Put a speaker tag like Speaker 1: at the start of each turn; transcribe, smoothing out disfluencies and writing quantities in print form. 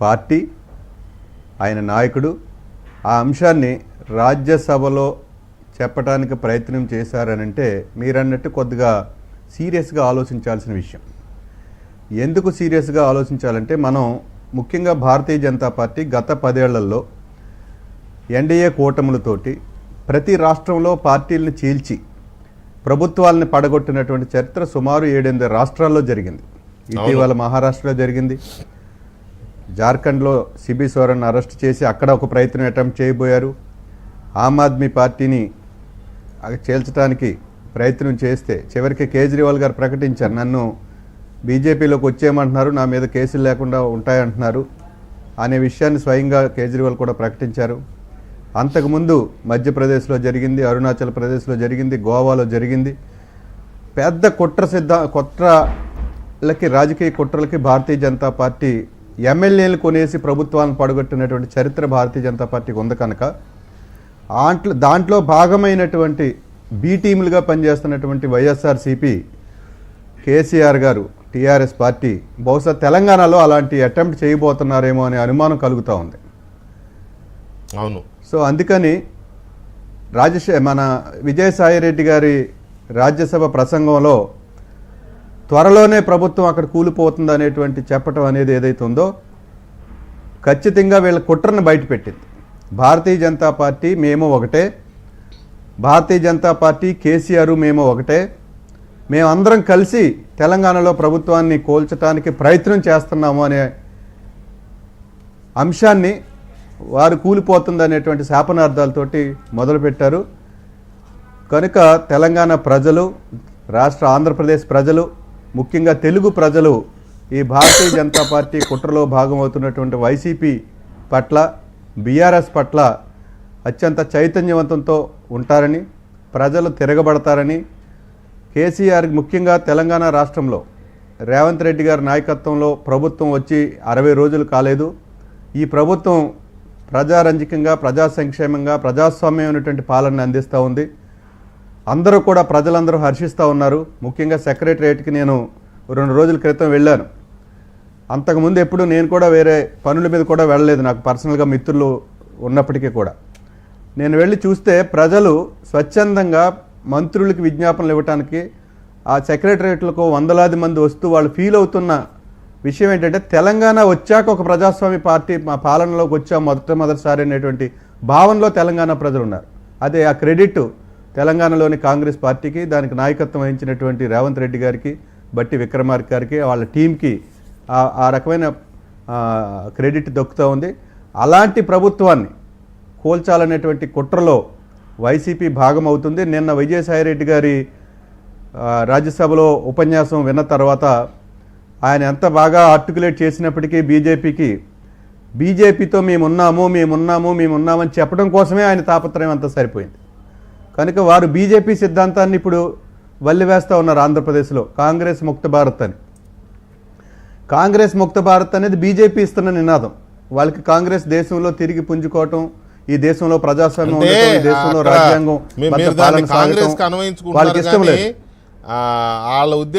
Speaker 1: Party, ఆయన నాయకుడు ఆ అంశాన్ని రాజ్యసభలో చెప్పడానికి ప్రయత్నం చేశారనంటే మీరన్నట్టు కొద్దిగా సీరియస్గా ఆలోచించాల్సిన విషయం. ఎందుకు సీరియస్గా ఆలోచించాలంటే మనం ముఖ్యంగా భారతీయ జనతా పార్టీ గత 10 ఏళ్లలో ఎన్డీఏ కూటములతోటి ప్రతి రాష్ట్రంలో పార్టీలను చీల్చి ప్రభుత్వాలను పడగొట్టినటువంటి చరిత్ర సుమారు 7-8 రాష్ట్రాల్లో జరిగింది. ఇటీవల మహారాష్ట్రలో జరిగింది. జార్ఖండ్లో సిబి సోరెన్ అరెస్ట్ చేసి అక్కడ ఒక ప్రయత్నం అటెంప్ట్ చేయబోయారు. ఆమ్ ఆద్మీ పార్టీని చేల్చడానికి ప్రయత్నం చేస్తే చివరికి కేజ్రీవాల్ గారు ప్రకటించారు, నన్ను బీజేపీలోకి వచ్చేయమంటున్నారు, నా మీద కేసులు లేకుండా ఉంటాయంటున్నారు అనే విషయాన్ని స్వయంగా కేజ్రీవాల్ కూడా ప్రకటించారు. అంతకుముందు మధ్యప్రదేశ్లో జరిగింది, అరుణాచల్ ప్రదేశ్లో జరిగింది, గోవాలో జరిగింది. పెద్ద కుట్రలకి రాజకీయ కుట్రలకి భారతీయ జనతా పార్టీ ఎమ్మెల్యేలు కొనేసి ప్రభుత్వాలను పడగొట్టినటువంటి చరిత్ర భారతీయ జనతా పార్టీకి ఉంది కనుక దాంట్లో భాగమైనటువంటి బీ టీములుగా పనిచేస్తున్నటువంటి వైఎస్ఆర్సీపీ, కేసీఆర్ గారు, టీఆర్ఎస్ పార్టీ బహుశా తెలంగాణలో అలాంటి అటెంప్ట్ చేయబోతున్నారేమో అనే అనుమానం కలుగుతూ ఉంది.
Speaker 2: అవును.
Speaker 1: సో అందుకని మన విజయసాయిరెడ్డి గారి రాజ్యసభ ప్రసంగంలో త్వరలోనే ప్రభుత్వం అక్కడ కూలిపోతుంది అనేటువంటి చెప్పటం అనేది ఏదైతే ఉందో ఖచ్చితంగా వీళ్ళ కుట్రను బయటపెట్టింది. భారతీయ జనతా పార్టీ మేము ఒకటే, భారతీయ జనతా పార్టీ కేసీఆర్ మేము ఒకటే, మేమందరం కలిసి తెలంగాణలో ప్రభుత్వాన్ని కోల్చడానికి ప్రయత్నం చేస్తున్నాము అనే అంశాన్ని వారు కూలిపోతుంది అనేటువంటి శాపనార్థాలతోటి మొదలుపెట్టారు. కనుక తెలంగాణ ప్రజలు, రాష్ట్ర ఆంధ్రప్రదేశ్ ప్రజలు, ముఖ్యంగా తెలుగు ప్రజలు ఈ భారతీయ జనతా పార్టీ కుట్రలో భాగమవుతున్నటువంటి వైసీపీ పట్ల, బీఆర్ఎస్ పట్ల అత్యంత చైతన్యవంతంతో ఉంటారని, ప్రజలు తిరగబడతారని, కేసీఆర్ ముఖ్యంగా తెలంగాణ రాష్ట్రంలో రేవంత్ రెడ్డి గారి నాయకత్వంలో ప్రభుత్వం వచ్చి 60 రోజులు కాలేదు. ఈ ప్రభుత్వం ప్రజారంజకంగా, ప్రజా సంక్షేమంగా, ప్రజాస్వామ్యమైనటువంటి పాలన అందిస్తూ ఉంది. అందరూ కూడా ప్రజలందరూ హర్షిస్తూ ఉన్నారు. ముఖ్యంగా సెక్రటరియట్కి నేను 2 రోజుల క్రితం వెళ్ళాను. అంతకుముందు ఎప్పుడు నేను కూడా వేరే పనుల మీద కూడా వెళ్ళలేదు, నాకు పర్సనల్గా మిత్రులు ఉన్నప్పటికీ కూడా. నేను వెళ్ళి చూస్తే ప్రజలు స్వచ్ఛందంగా మంత్రులకి విజ్ఞాపనలు ఇవ్వడానికి ఆ సెక్రటరియట్లకు వందలాది మంది వస్తూ వాళ్ళు ఫీల్ అవుతున్న విషయం ఏంటంటే తెలంగాణ వచ్చాక ఒక ప్రజాస్వామ్య పార్టీ మా పాలనలోకి వచ్చా మొదటిసారి అనేటువంటి భావనలో తెలంగాణ ప్రజలు ఉన్నారు. అదే ఆ క్రెడిట్ తెలంగాణలోని కాంగ్రెస్ పార్టీకి, దానికి నాయకత్వం వహించినటువంటి రేవంత్ రెడ్డి గారికి, బట్టి విక్రమార్క గారికి, వాళ్ళ టీంకి ఆ రకమైన క్రెడిట్ దక్కుతూ ఉంది. అలాంటి ప్రభుత్వాన్ని కోల్చాలనేటువంటి కుట్రలో వైసీపీ భాగం అవుతుంది. నిన్న విజయసాయిరెడ్డి గారి రాజ్యసభలో ఉపన్యాసం విన్న తర్వాత ఆయన ఎంత బాగా ఆర్టికులేట్ చేసినప్పటికీ బీజేపీతో మేమున్నామని చెప్పడం కోసమే ఆయన తాపత్రయం అంతా సరిపోయింది. కనుక వారు బీజేపీ సిద్ధాంతాన్ని ఇప్పుడు వల్లివేస్తూ ఉన్నారు ఆంధ్రప్రదేశ్లో. కాంగ్రెస్ ముక్త భారత్ అని. కాంగ్రెస్ ముక్త భారత్ అనేది బీజేపీ ఇస్తున్న నినాదం. వాళ్ళకి కాంగ్రెస్ దేశంలో తిరిగి పుంజుకోవటం, ఈ దేశంలో ప్రజాస్వామ్యం ఉండటం, ఈ దేశంలో రాజ్యాంగం
Speaker 2: వాళ్ళకి ఇష్టం లేదు.